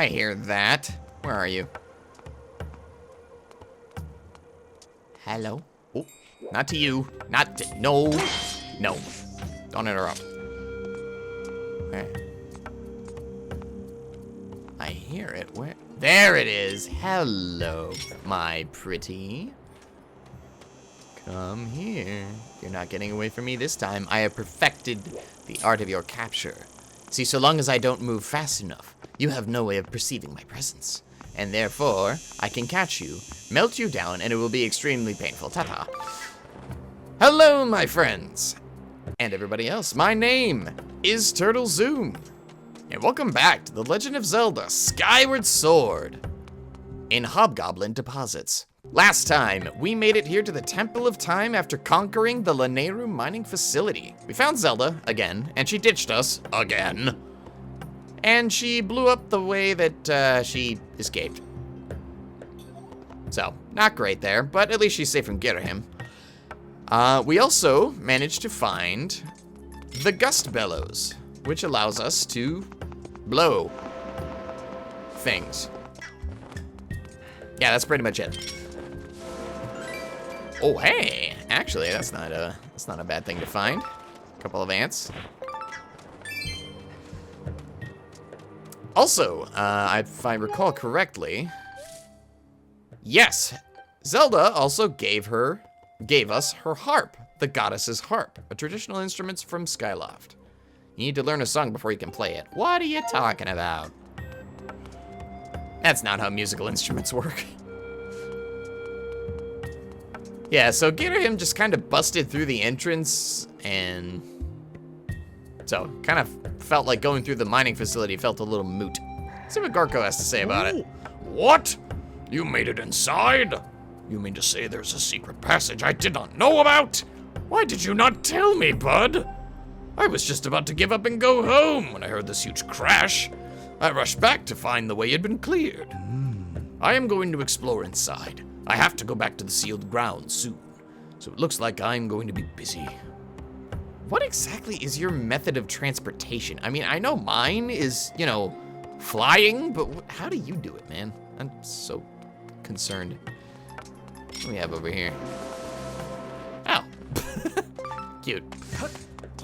I hear that. Where are you? Hello? Oh, not to you. Not to, no. No. Don't interrupt. Okay. I hear it. Where? There it is. Hello, my pretty. Come here. You're not getting away from me this time. I have perfected the art of your capture. See, so long as I don't move fast enough, you have no way of perceiving my presence. And therefore, I can catch you, melt you down, and it will be extremely painful. Ta-ta. Hello, my friends. And everybody else. My name is Turtle Zoom. And welcome back to The Legend of Zelda Skyward Sword in Hobgoblin Deposits. Last time, we made it here to the Temple of Time after conquering the Lanayru mining facility. We found Zelda, again, and she ditched us, again. And she blew up the way that she escaped. So, not great there, but at least she's safe from Girahim. We also managed to find the Gust Bellows, which allows us to blow things. Yeah, that's pretty much it. Oh, hey, actually, that's not a bad thing to find. A couple of ants. Also, if I recall correctly, yes, Zelda also gave us her harp, the goddess's harp, a traditional instrument from Skyloft. You need to learn a song before you can play it. What are you talking about? That's not how musical instruments work. Yeah, so Girahim just kind of busted through the entrance, and so kind of felt like going through the mining facility felt a little moot. Let's see what Gorko has to say about it. What? You made it inside? You mean to say there's a secret passage I did not know about? Why did you not tell me, bud? I was just about to give up and go home when I heard this huge crash. I rushed back to find the way had been cleared. I am going to explore inside. I have to go back to the sealed grounds soon, so it looks like I'm going to be busy. What exactly is your method of transportation? I mean, I know mine is, you know, flying, but how do you do it, man? I'm so concerned. What do we have over here? Oh. Cute.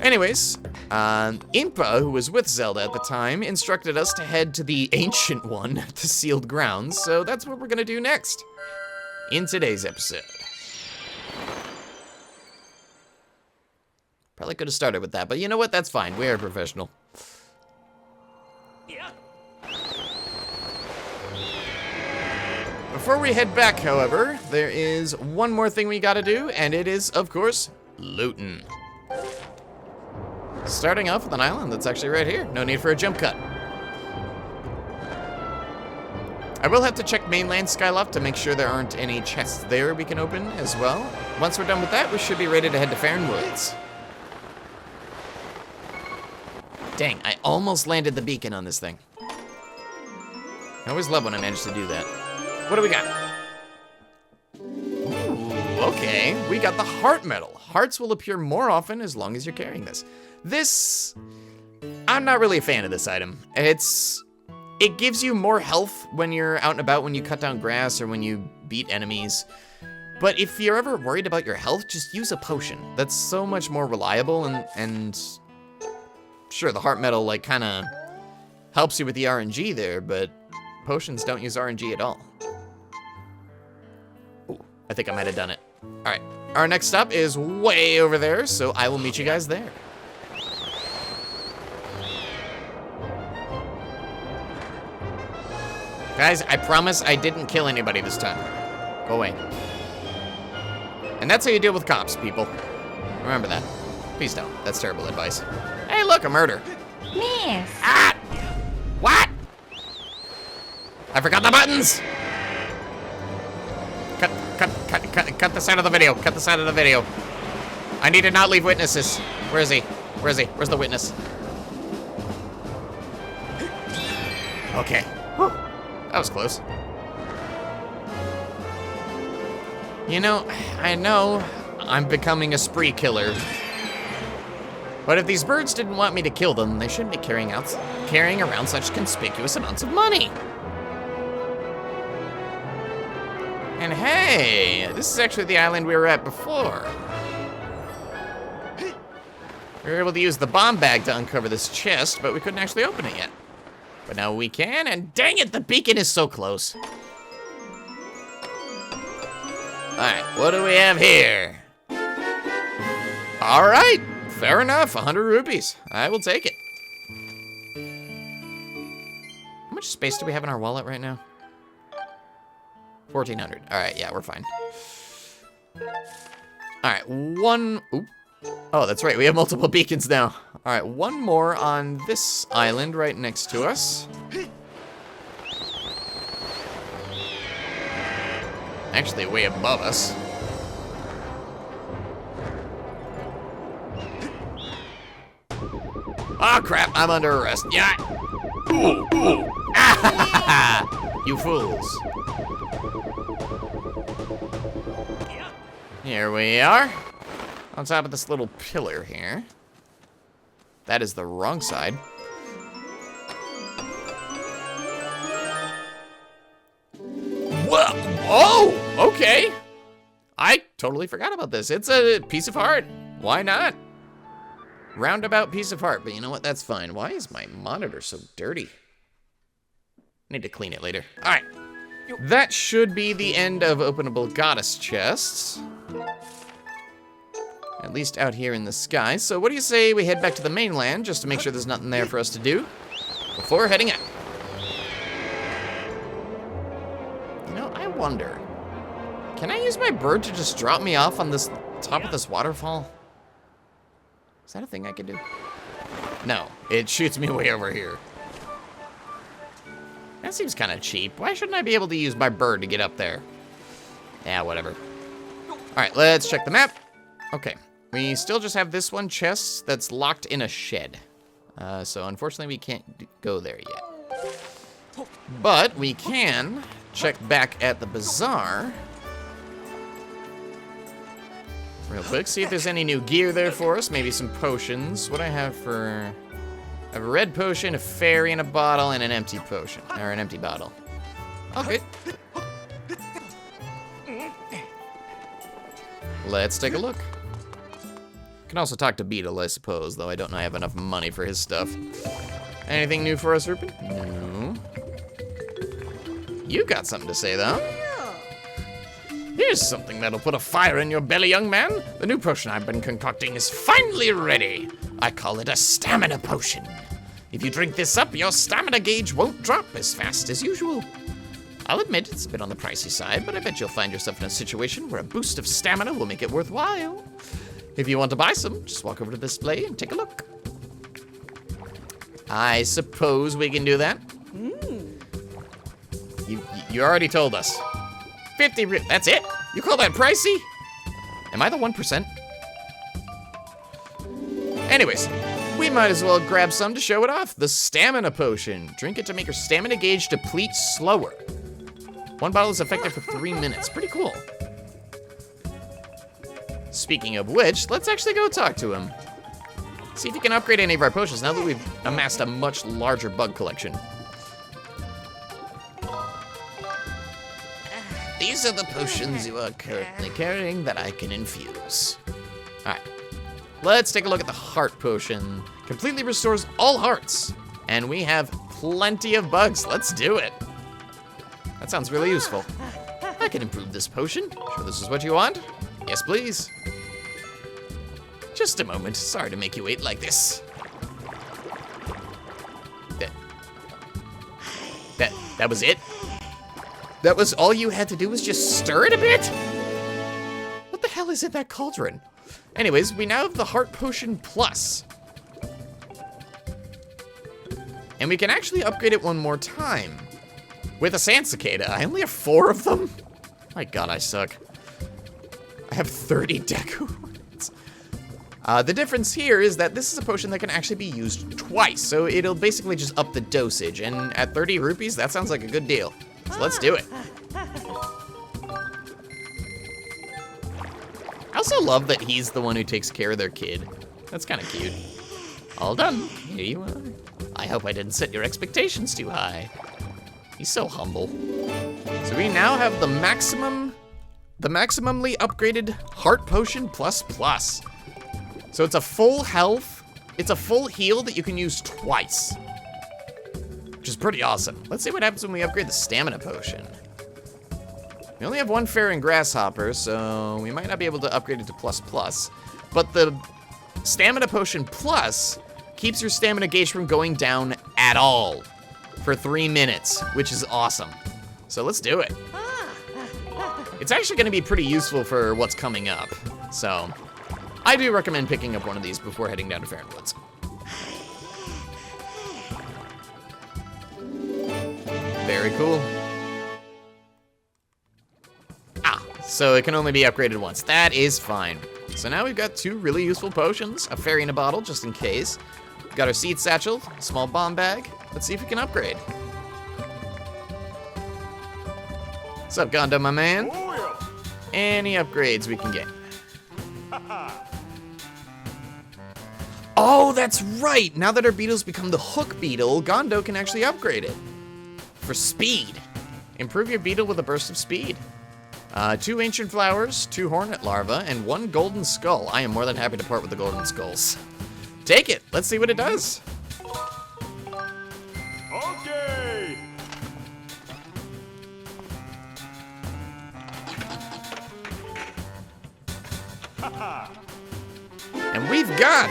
Anyways, Impa, who was with Zelda at the time, instructed us to head to the Ancient One at the sealed grounds, so that's what we're gonna do next in today's episode. Probably could have started with that, but you know what? That's fine. We're a professional. Yeah. Before we head back, however, there is one more thing we gotta do, and it is, of course, lootin'. Starting off with an island that's actually right here. No need for a jump cut. I will have to check mainland Skyloft to make sure there aren't any chests there we can open as well. Once we're done with that, we should be ready to head to Farron Woods. Dang, I almost landed the beacon on this thing. I always love when I manage to do that. What do we got? Ooh, okay, we got the heart medal. Hearts will appear more often as long as you're carrying this. This, I'm not really a fan of this item. It gives you more health when you're out and about, when you cut down grass or when you beat enemies. But if you're ever worried about your health, just use a potion. That's so much more reliable, and sure, the heart medal like kind of helps you with the RNG there, but potions don't use RNG at all. Ooh, I think I might have done it. All right, our next stop is way over there, so I will meet you guys there. Guys, I promise I didn't kill anybody this time. Go away. And that's how you deal with cops, people. Remember that. Please don't. That's terrible advice. Hey, look, a murder. Miss. Ah! What? I forgot the buttons! Cut this out of the video. Cut this out of the video. I need to not leave witnesses. Where is he? Where is he? Where's the witness? Okay. Whew. That was close. You know I'm becoming a spree killer. But if these birds didn't want me to kill them, they shouldn't be carrying around such conspicuous amounts of money. And hey, this is actually the island we were at before. We were able to use the bomb bag to uncover this chest, but we couldn't actually open it yet. But now we can, and dang it, the beacon is so close. Alright, what do we have here? Alright, fair enough, 100 rupees. I will take it. How much space do we have in our wallet right now? 1,400. Alright, yeah, we're fine. Alright, one... Oop. Oh, that's right, we have multiple beacons now. Alright, one more on this island right next to us. Actually, way above us. Oh, crap, I'm under arrest. Yeah. Ooh, ooh. You fools. Here we are. On top of this little pillar here. That is the wrong side. Whoa! Oh! Okay. I totally forgot about this. It's a piece of heart. Why not? Roundabout piece of heart. But you know what? That's fine. Why is my monitor so dirty? Need to clean it later. All right. That should be the end of openable goddess chests. At least out here in the sky. So what do you say we head back to the mainland just to make sure there's nothing there for us to do before heading out? You know, I wonder, can I use my bird to just drop me off on this top of this waterfall? Is that a thing I can do? No, it shoots me way over here. That seems kind of cheap. Why shouldn't I be able to use my bird to get up there? Yeah, whatever. All right, let's check the map. Okay, we still just have this one chest that's locked in a shed. So unfortunately we can't go there yet. But we can check back at the bazaar real quick, see if there's any new gear there for us, maybe some potions. What do I have for... I have a red potion, a fairy in a bottle, and an empty potion, or an empty bottle. Okay. Let's take a look. Can also talk to Beetle, I suppose, though I don't know I have enough money for his stuff. Anything new for us, Rupin? No. You got something to say, though. Here's something that'll put a fire in your belly, young man. The new potion I've been concocting is finally ready. I call it a stamina potion. If you drink this up, your stamina gauge won't drop as fast as usual. I'll admit it's a bit on the pricey side, but I bet you'll find yourself in a situation where a boost of stamina will make it worthwhile. If you want to buy some, just walk over to the display and take a look. I suppose we can do that. You already told us. 50, that's it? You call that pricey? Am I the 1%? Anyways, we might as well grab some to show it off. The stamina potion. Drink it to make your stamina gauge deplete slower. One bottle is effective for 3 minutes. Pretty cool. Speaking of which, let's actually go talk to him. See if he can upgrade any of our potions now that we've amassed a much larger bug collection. These are the potions you are currently carrying that I can infuse. All right, let's take a look at the heart potion. Completely restores all hearts. And we have plenty of bugs. Let's do it. That sounds really useful. I can improve this potion. Sure this is what you want? Yes, please. Just a moment. Sorry to make you wait like this. That was it? That was all you had to do was just stir it a bit? What the hell is in that cauldron? Anyways, we now have the Heart Potion Plus. And we can actually upgrade it one more time. With a sand cicada. I only have 4 of them? My god, I suck. I have 30 Deku. The difference here is that this is a potion that can actually be used twice. So it'll basically just up the dosage. And at 30 rupees, that sounds like a good deal. So let's do it. I also love that he's the one who takes care of their kid. That's kind of cute. All done. Here you are. I hope I didn't set your expectations too high. He's so humble. So we now have the maximumly upgraded Heart Potion plus plus. So it's a full health, it's a full heal that you can use twice. Which is pretty awesome. Let's see what happens when we upgrade the Stamina Potion. We only have one Fairy and Grasshopper, so we might not be able to upgrade it to plus plus. But the Stamina Potion plus keeps your stamina gauge from going down at all for 3 minutes, which is awesome. So let's do it. It's actually gonna be pretty useful for what's coming up. So I do recommend picking up one of these before heading down to Fair and Woods. Very cool. So it can only be upgraded once. That is fine. So now we've got 2 really useful potions, a fairy in a bottle, just in case. We've got our seed satchel, a small bomb bag. Let's see if we can upgrade. What's up, Gondo, my man? Any upgrades we can get? Oh, that's right! Now that our beetle's become the hook beetle, Gondo can actually upgrade it. For speed. Improve your beetle with a burst of speed. 2 ancient flowers, 2 hornet larvae, and 1 golden skull. I am more than happy to part with the golden skulls. Take it. Let's see what it does. Okay. And we've got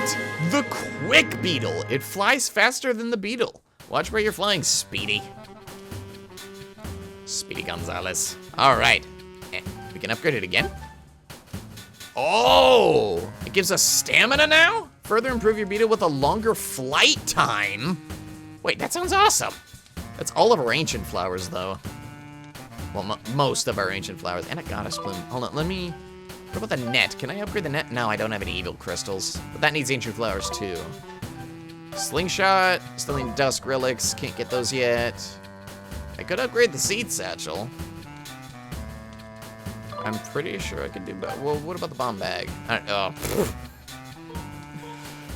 the quick beetle. It flies faster than the beetle. Watch where you're flying, Speedy. Speedy Gonzalez. All right. We can upgrade it again. Oh, it gives us stamina now? Further improve your beetle with a longer flight time. Wait, that sounds awesome. That's all of our ancient flowers, though. Well, most of our ancient flowers. And a goddess plume. Hold on, let me... What about the net? Can I upgrade the net? No, I don't have any evil crystals. But that needs ancient flowers, too. Slingshot, still need dusk relics. Can't get those yet. I could upgrade the seed satchel. I'm pretty sure I could do better. Well, what about the bomb bag?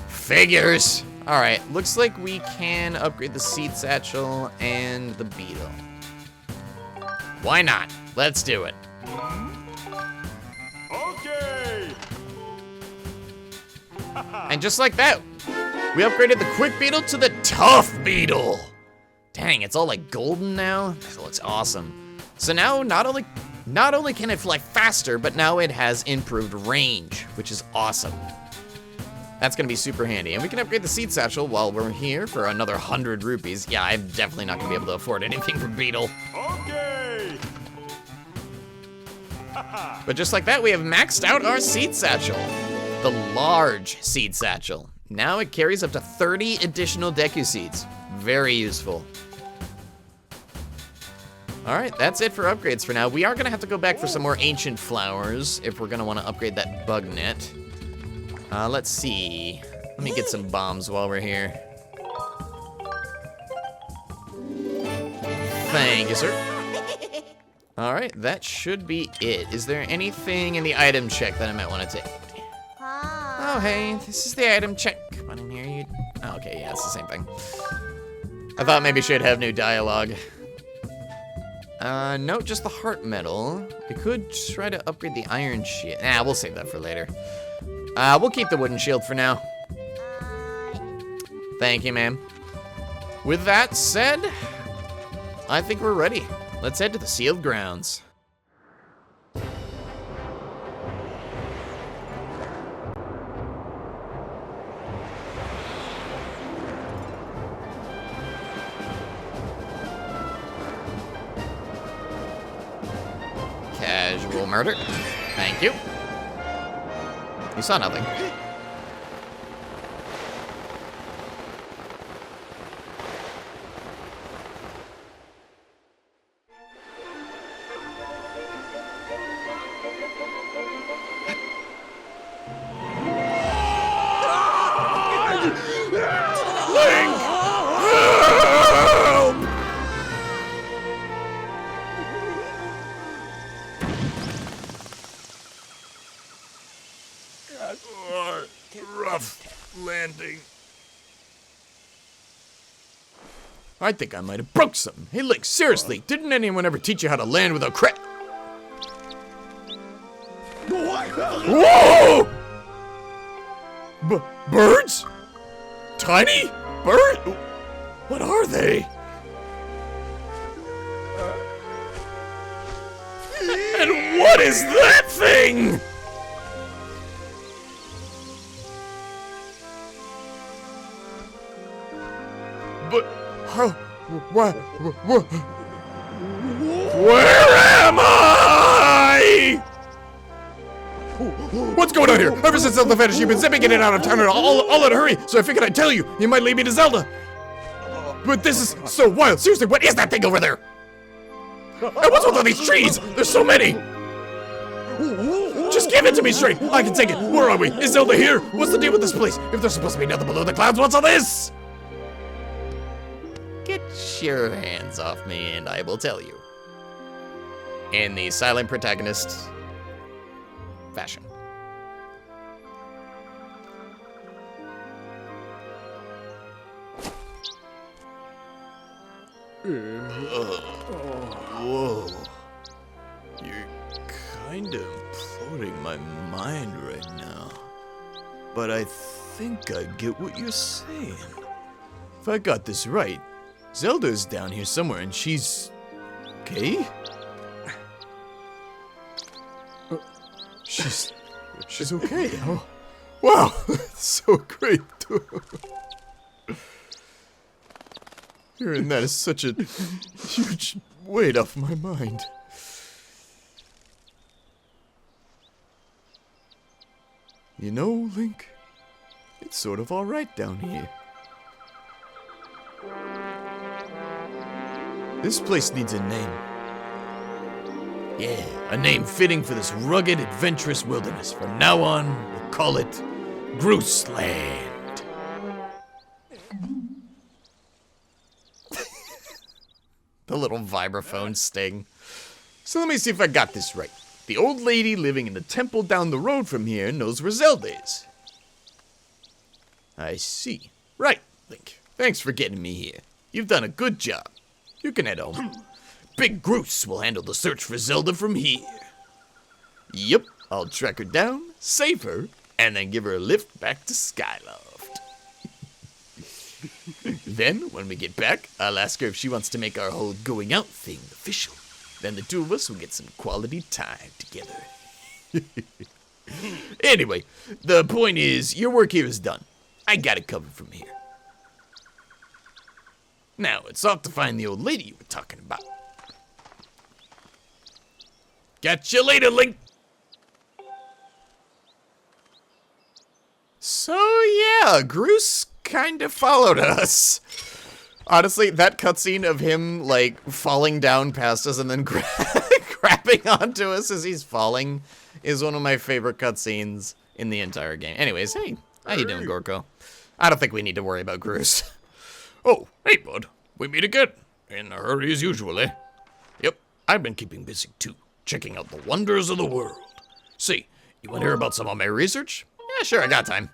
Figures. All right, looks like we can upgrade the seed satchel and the beetle. Why not? Let's do it. Okay. And just like that, we upgraded the quick beetle to the tough beetle. Dang, it's all like golden now. This looks awesome. So now not only can it fly faster, but now it has improved range, which is awesome. That's gonna be super handy. And we can upgrade the seed satchel while we're here for another 100 rupees. Yeah, I'm definitely not gonna be able to afford anything from Beetle. Okay. But just like that, we have maxed out our seed satchel. The large seed satchel. Now it carries up to 30 additional Deku seeds. Very useful. All right, that's it for upgrades for now. We are gonna have to go back for some more ancient flowers if we're gonna wanna upgrade that bug net. Let's see. Let me get some bombs while we're here. Thank you, sir. All right, that should be it. Is there anything in the item check that I might wanna take? Oh, hey, this is the item check. Come on in here, you. Oh, okay, yeah, it's the same thing. I thought maybe she'd have new dialogue. No, just the heart metal. We could try to upgrade the iron shield. Nah, we'll save that for later. We'll keep the wooden shield for now. Thank you, ma'am. With that said, I think we're ready. Let's head to the sealed grounds. Casual murder. Thank you. You saw nothing. Rough landing. I think I might have broke something. Hey, Link, seriously, didn't anyone ever teach you how to land without Whoa! Birds? Tiny? Bird? What are they? And what is that thing? But how? Where am I? What's going on here? Ever since Zelda vanished, you've been zipping in and out of town all in a hurry, so I figured I'd tell you. You might lead me to Zelda. But this is so wild. Seriously, what is that thing over there? And what's with all these trees? There's so many. Just give it to me straight. I can take it. Where are we? Is Zelda here? What's the deal with this place? If there's supposed to be nothing below the clouds, what's all this? Get your hands off me and I will tell you. In the silent protagonist fashion. Whoa. You're kind of imploding my mind right now. But I think I get what you're saying. If I got this right, Zelda's down here somewhere and she's... okay? She's okay. Oh, wow, that's so great. Hearing that is such a huge weight off my mind. You know, Link, it's sort of alright down here. This place needs a name. Yeah, a name fitting for this rugged, adventurous wilderness. From now on, we'll call it Groose Land. The little vibraphone sting. So let me see if I got this right. The old lady living in the temple down the road from here knows where Zelda is. I see. Right, Link. Thanks for getting me here. You've done a good job. You can head home. Big Groose will handle the search for Zelda from here. Yep, I'll track her down, save her, and then give her a lift back to Skyloft. Then, when we get back, I'll ask her if she wants to make our whole going out thing official. Then the two of us will get some quality time together. Anyway, the point is, your work here is done. I got it covered from here. Now, it's off to find the old lady you were talking about. Catch you later, Link! So, yeah, Groose kind of followed us. Honestly, that cutscene of him, like, falling down past us and then grabbing onto us as he's falling is one of my favorite cutscenes in the entire game. Anyways, hey, how you doing, Gorko? I don't think we need to worry about Groose. Oh, hey, bud. We meet again. In a hurry as usual, eh? Yep, I've been keeping busy, too. Checking out the wonders of the world. See, you want to hear about some of my research? Yeah, sure, I got time.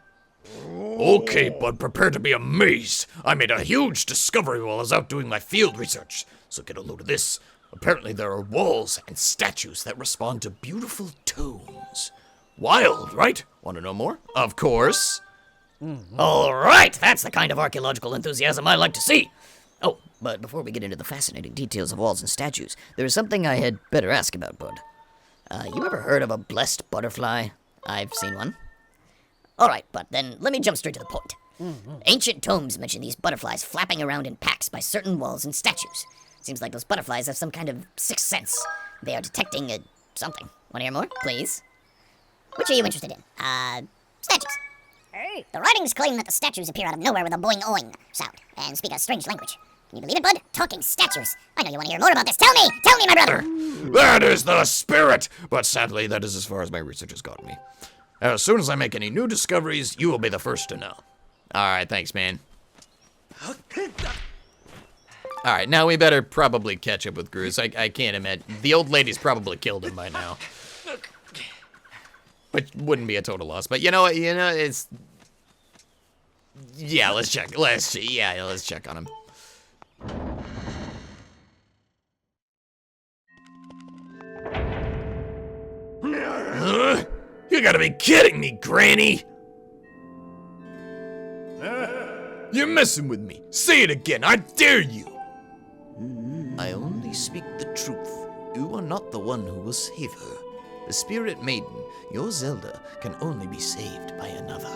Okay, bud, prepare to be amazed. I made a huge discovery while I was out doing my field research. So get a load of this. Apparently there are walls and statues that respond to beautiful tones. Wild, right? Want to know more? Of course. All right, that's the kind of archaeological enthusiasm I like to see. Oh, but before we get into the fascinating details of walls and statues, there is something I had better ask about, bud. You ever heard of a blessed butterfly? I've seen one. All right, but then let me jump straight to the point. Ancient tomes mention these butterflies flapping around in packs by certain walls and statues. Seems like those butterflies have some kind of sixth sense. They are detecting something. Want to hear more, please? Which are you interested in? Statues. The writings claim that the statues appear out of nowhere with a boing-oing sound and speak a strange language. Can you believe it, bud? Talking statues. I know you want to hear more about this. Tell me, my brother! That is the spirit! But sadly, that is as far as my research has gotten me. As soon as I make any new discoveries, you will be the first to know. Alright, thanks, man. Alright, now we better probably catch up with Groose. I can't imagine. The old lady's probably killed him by now. Which wouldn't be a total loss. But you know what? It's... Yeah, let's check. Let's check on him. You gotta be kidding me, Granny! You're messing with me. Say it again, I dare you! I only speak the truth. You are not the one who will save her. The Spirit Maiden, your Zelda, can only be saved by another.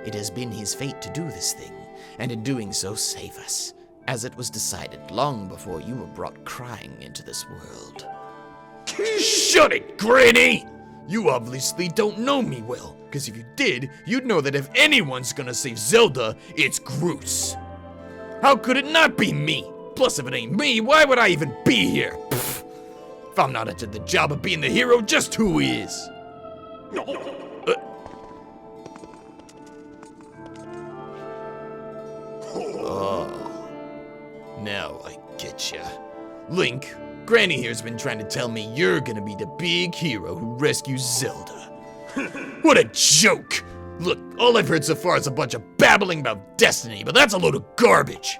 It has been his fate to do this thing, and in doing so save us, as it was decided long before you were brought crying into this world. Shut it, Granny! You obviously don't know me well, because if you did, you'd know that if anyone's gonna save Zelda, it's Groose. How could it not be me? Plus, if it ain't me, why would I even be here? Pfft. If I'm not into the job of being the hero, just who is? Now I getcha. Link, Granny here's been trying to tell me you're gonna be the big hero who rescues Zelda. What a joke! Look, all I've heard so far is a bunch of babbling about destiny, but that's a load of garbage.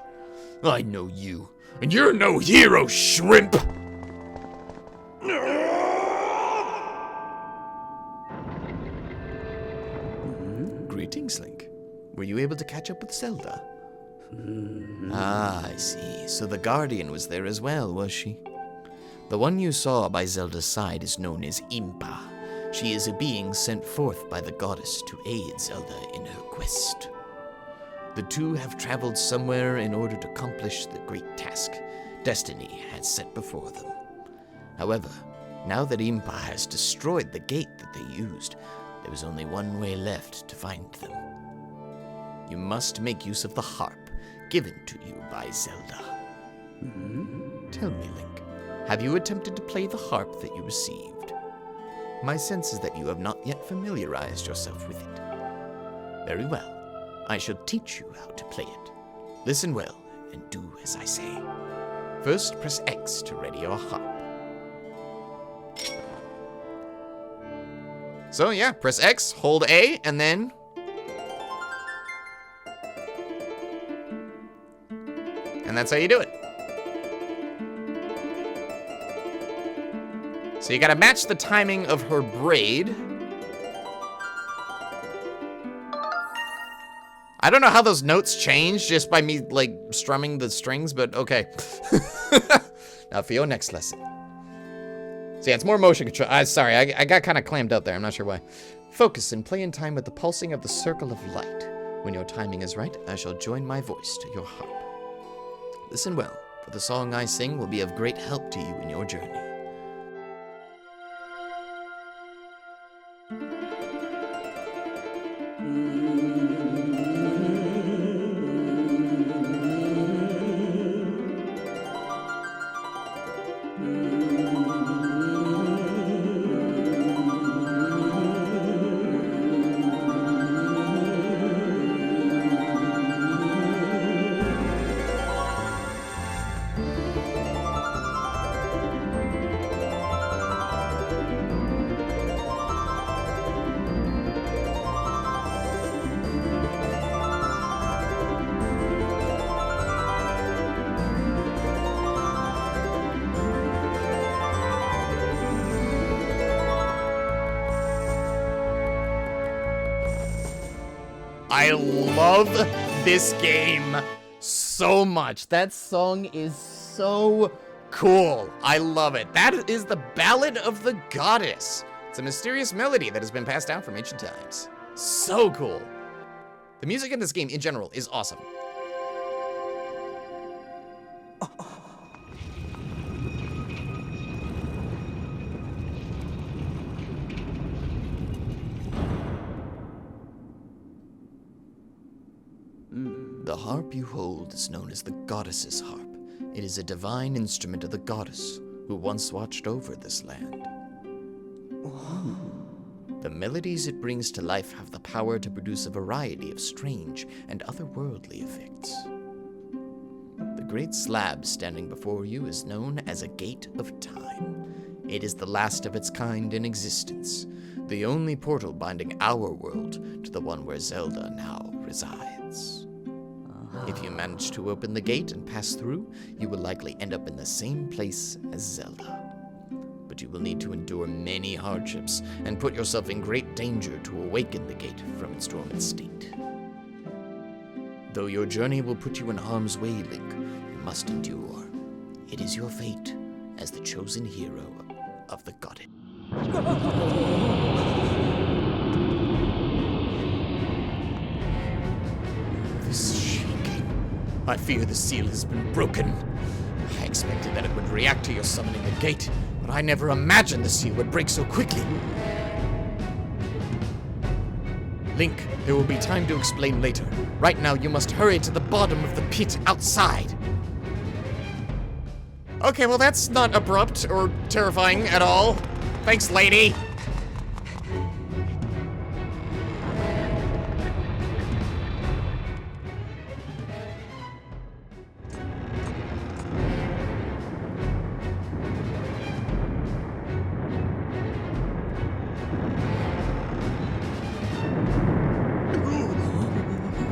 I know you, and you're no hero, shrimp! Greetings, Link. Were you able to catch up with Zelda? Ah, I see. So the Guardian was there as well, was she? The one you saw by Zelda's side is known as Impa. She is a being sent forth by the goddess to aid Zelda in her quest. The two have traveled somewhere in order to accomplish the great task destiny has set before them. However, now that Impa has destroyed the gate that they used, there is only one way left to find them. You must make use of the harp given to you by Zelda. Tell me, Link, have you attempted to play the harp that you received? My sense is that you have not yet familiarized yourself with it. Very well. I shall teach you how to play it. Listen well and do as I say. First, press X to ready your harp. So yeah, press X, hold A, and then... And that's how you do it. So you gotta match the timing of her braid. I don't know how those notes change just by me, like, strumming the strings, but okay. Now for your next lesson. So yeah, it's more motion control. Sorry, I got kind of clammed up there. I'm not sure why. Focus and play in time with the pulsing of the circle of light. When your timing is right, I shall join my voice to your harp. Listen well, for the song I sing will be of great help to you in your journey. I love this game so much. That song is so cool. I love it. That is the Ballad of the Goddess. It's a mysterious melody that has been passed down from ancient times. So cool. The music in this game in general is awesome. The harp you hold is known as the Goddess's Harp. It is a divine instrument of the goddess who once watched over this land. The melodies it brings to life have the power to produce a variety of strange and otherworldly effects. The great slab standing before you is known as a Gate of Time. It is the last of its kind in existence, the only portal binding our world to the one where Zelda now resides. If you manage to open the gate and pass through, you will likely end up in the same place as Zelda. but you will need to endure many hardships and put yourself in great danger to awaken the gate from its dormant state. Though your journey will put you in harm's way, Link, you must endure. It is your fate as the chosen hero of the goddess. This is shaking. I fear the seal has been broken. I expected that it would react to your summoning the gate, but I never imagined the seal would break so quickly. Link, there will be time to explain later. Right now, you must hurry to the bottom of the pit outside. Okay, well that's not abrupt or terrifying at all. Thanks, lady.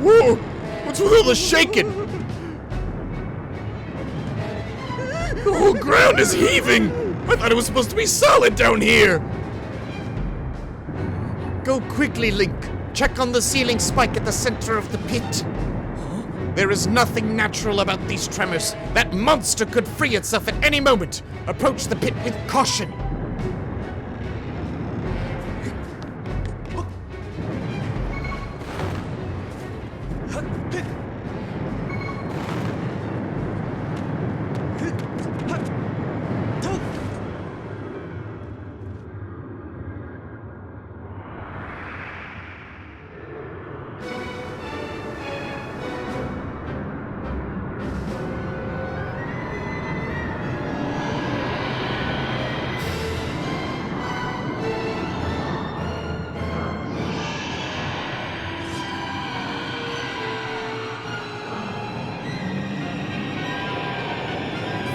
Whoa! What's with all the shaking? The whole ground is heaving! I thought it was supposed to be solid down here! Go quickly, Link. Check on the ceiling spike at the center of the pit. There is nothing natural about these tremors. That monster could free itself at any moment. Approach the pit with caution.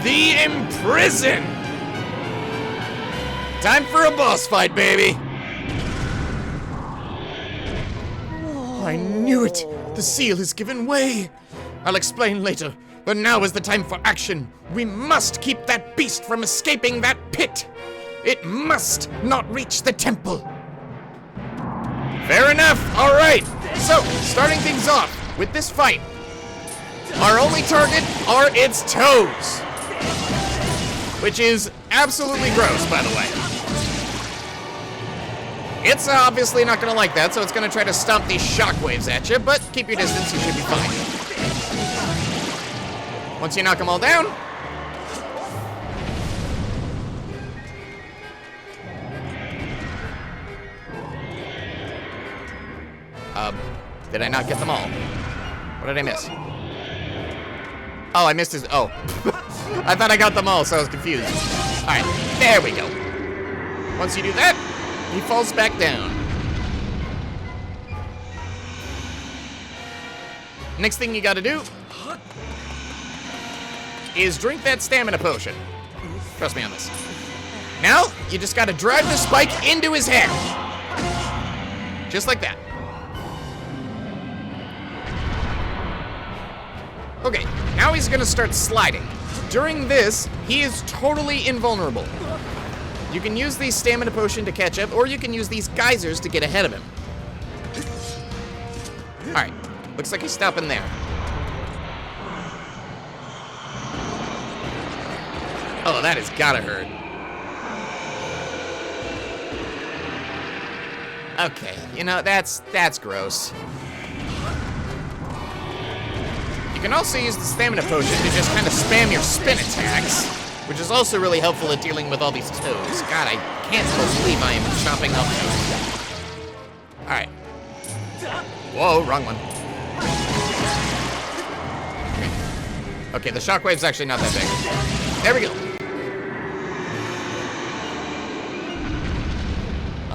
The Imprison! Time for a boss fight, baby! I knew it! The seal has given way! I'll explain later, but now is the time for action. We must keep that beast from escaping that pit! It must not reach the temple! Fair enough, alright! So, starting things off with this fight. Our only target are its toes! Which is absolutely gross, by the way. It's obviously not gonna like that, so it's gonna try to stomp these shockwaves at you, but keep your distance, you should be fine. Once you knock them all down, did I not get them all? What did I miss? Oh, I missed his, oh. I thought I got them all, so I was confused. Alright, there we go. Once you do that, he falls back down. Next thing you gotta do is drink that stamina potion. Trust me on this. Now, you just gotta drive the spike into his head. Just like that. Okay, now he's gonna start sliding. During this, he is totally invulnerable. You can use the stamina potion to catch up, or you can use these geysers to get ahead of him. Alright, looks like he's stopping there. Oh, that has gotta hurt. Okay, you know, that's gross. You can also use the stamina potion to just kind of spam your spin attacks, which is also really helpful at dealing with all these toads. God, I can't believe I am chopping up toads. Alright. Whoa, wrong one. Okay, the shockwave's actually not that big. There we go.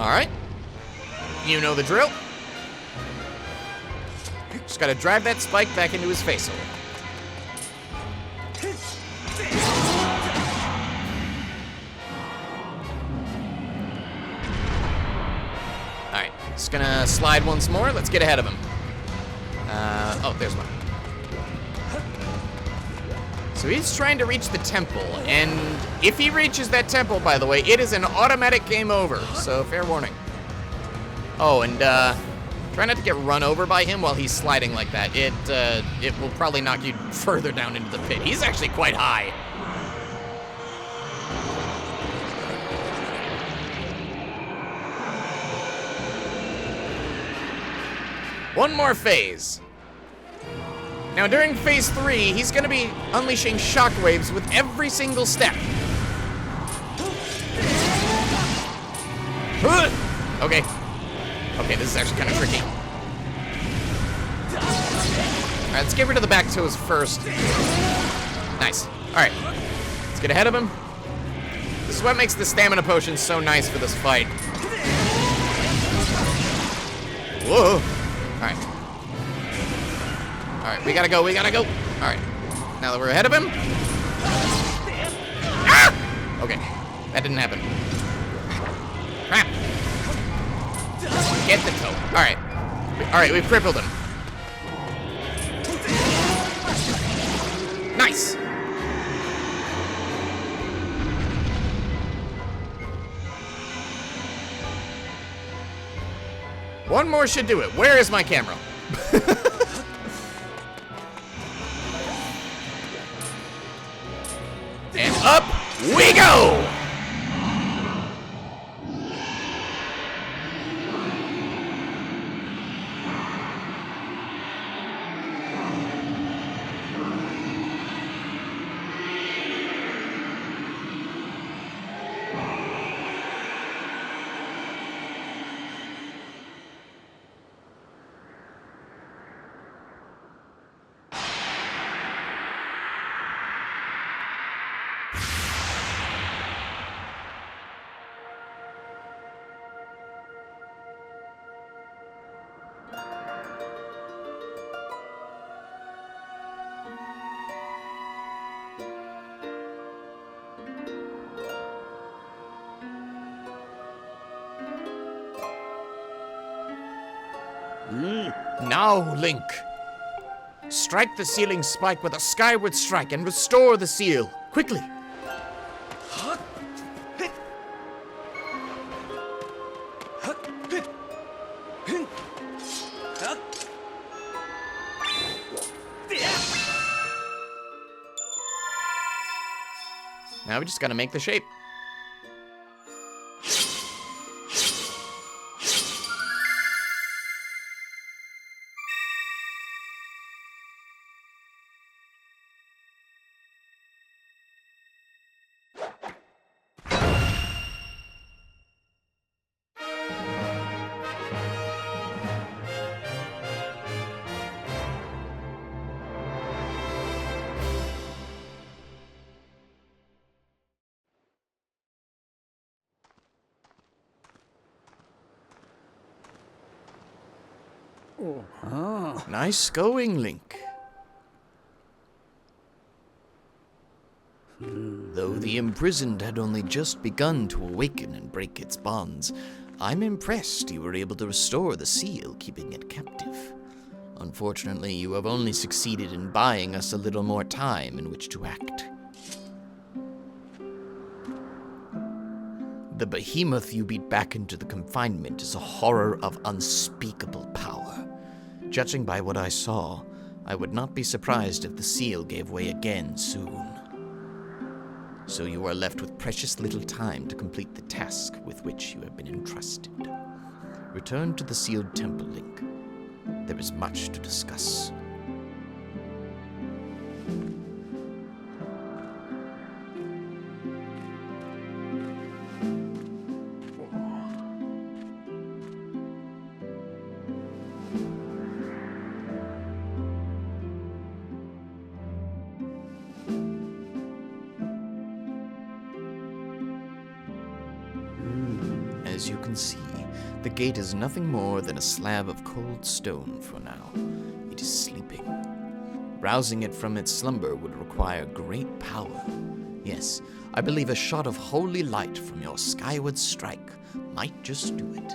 Alright. You know the drill. Just gotta drive that spike back into his face hole. Alright, just gonna slide once more. Let's get ahead of him. Oh, there's one. So he's trying to reach the temple, and if he reaches that temple, by the way, it is an automatic game over, so fair warning. Oh, and try not to get run over by him while he's sliding like that. It will probably knock you further down into the pit. He's actually quite high. One more phase. Now during phase 3, he's gonna be unleashing shockwaves with every single step. Okay. Okay, this is actually kind of tricky. Alright, let's get rid of the back toes first. Nice. Alright. Let's get ahead of him. This is what makes the stamina potion so nice for this fight. Whoa. Alright. Alright, we gotta go, we gotta go. Alright. Now that we're ahead of him. Ah! Okay. That didn't happen. Crap. Get the toe. Alright. Alright, we've crippled him. Nice. One more should do it. Where is my camera? And up we go! Now, Link. Strike the sealing spike with a skyward strike and restore the seal. Quickly. Now we just gotta make the shape. Nice going, Link. Though the imprisoned had only just begun to awaken and break its bonds, I'm impressed you were able to restore the seal, keeping it captive. Unfortunately, you have only succeeded in buying us a little more time in which to act. The behemoth you beat back into the confinement is a horror of unspeakable power. Judging by what I saw, I would not be surprised if the seal gave way again soon. So you are left with precious little time to complete the task with which you have been entrusted. Return to the sealed temple, Link. There is much to discuss. As you can see, the gate is nothing more than a slab of cold stone for now. It is sleeping. Rousing it from its slumber would require great power. Yes, I believe a shot of holy light from your skyward strike might just do it.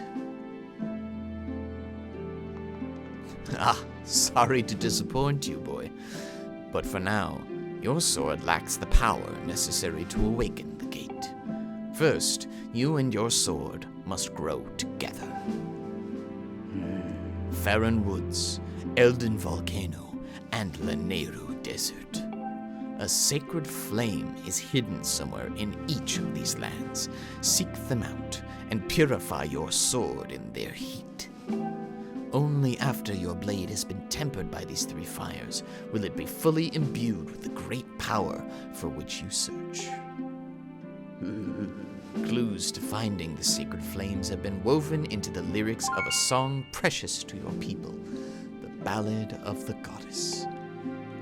Sorry to disappoint you, boy. But for now, Your sword lacks the power necessary to awaken the gate. First, you and your sword must grow together. Farron Woods, Elden Volcano, and Lanayru Desert. A sacred flame is hidden somewhere in each of these lands. Seek them out and purify your sword in their heat. Only after your blade has been tempered by these three fires will it be fully imbued with the great power for which you search. Clues to finding the sacred flames have been woven into the lyrics of a song precious to your people, the Ballad of the Goddess.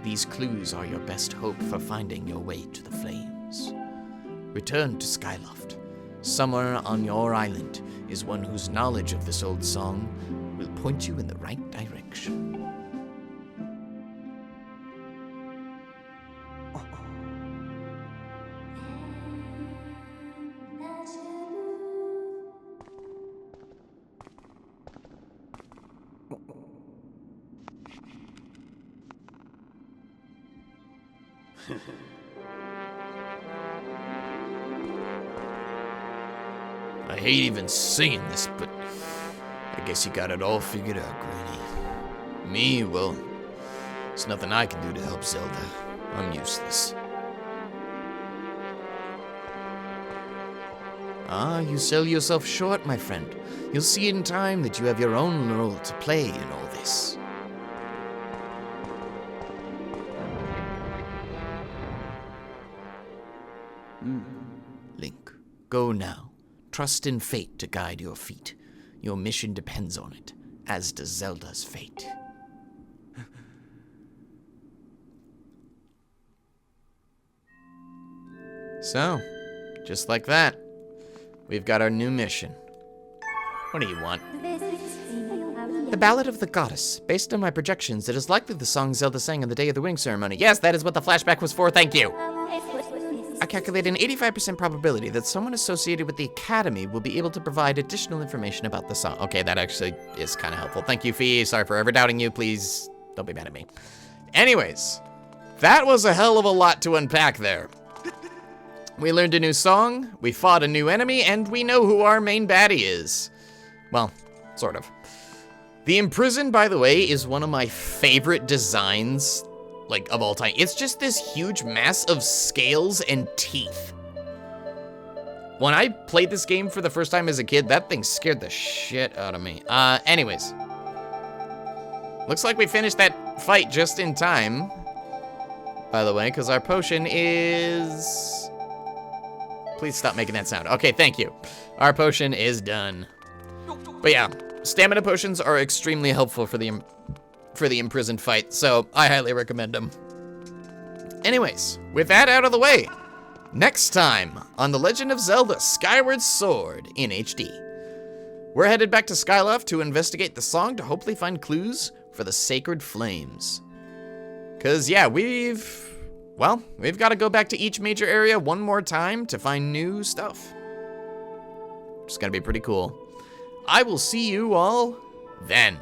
These clues are your best hope for finding your way to the flames. Return to Skyloft. Somewhere on your island is one whose knowledge of this old song will point you in the right direction. I hate even saying this, but I guess you got it all figured out, Granny. Me, well, there's nothing I can do to help Zelda. I'm useless. Ah, you sell yourself short, my friend. You'll see in time that you have your own role to play in all this. Link, go now. Trust in fate to guide your feet. Your mission depends on it, as does Zelda's fate. So, just like that, we've got our new mission. What do you want? The Ballad of the Goddess. Based on my projections, it is likely the song Zelda sang on the day of the wing ceremony. Yes, that is what the flashback was for, thank you! I calculate an 85% probability that someone associated with the Academy will be able to provide additional information about the song. Okay, that actually is kind of helpful. Thank you, Fee. Sorry for ever doubting you. Please don't be mad at me. Anyways, that was a hell of a lot to unpack there. We learned a new song, we fought a new enemy, and we know who our main baddie is. Well, sort of. The Imprisoned, by the way, is one of my favorite designs, like, of all time. It's just this huge mass of scales and teeth. When I played this game for the first time as a kid, that thing scared the shit out of me. Anyways. Looks like we finished that fight just in time, by the way, because our potion is... Please stop making that sound. Okay, thank you. Our potion is done. But yeah, stamina potions are extremely helpful for the Imprisoned fight, so I highly recommend them. Anyways, with that out of the way, next time on The Legend of Zelda Skyward Sword in HD, we're headed back to Skyloft to investigate the song to hopefully find clues for the sacred flames. Cause yeah, we've got to go back to each major area one more time to find new stuff. It's gonna be pretty cool. I will see you all then.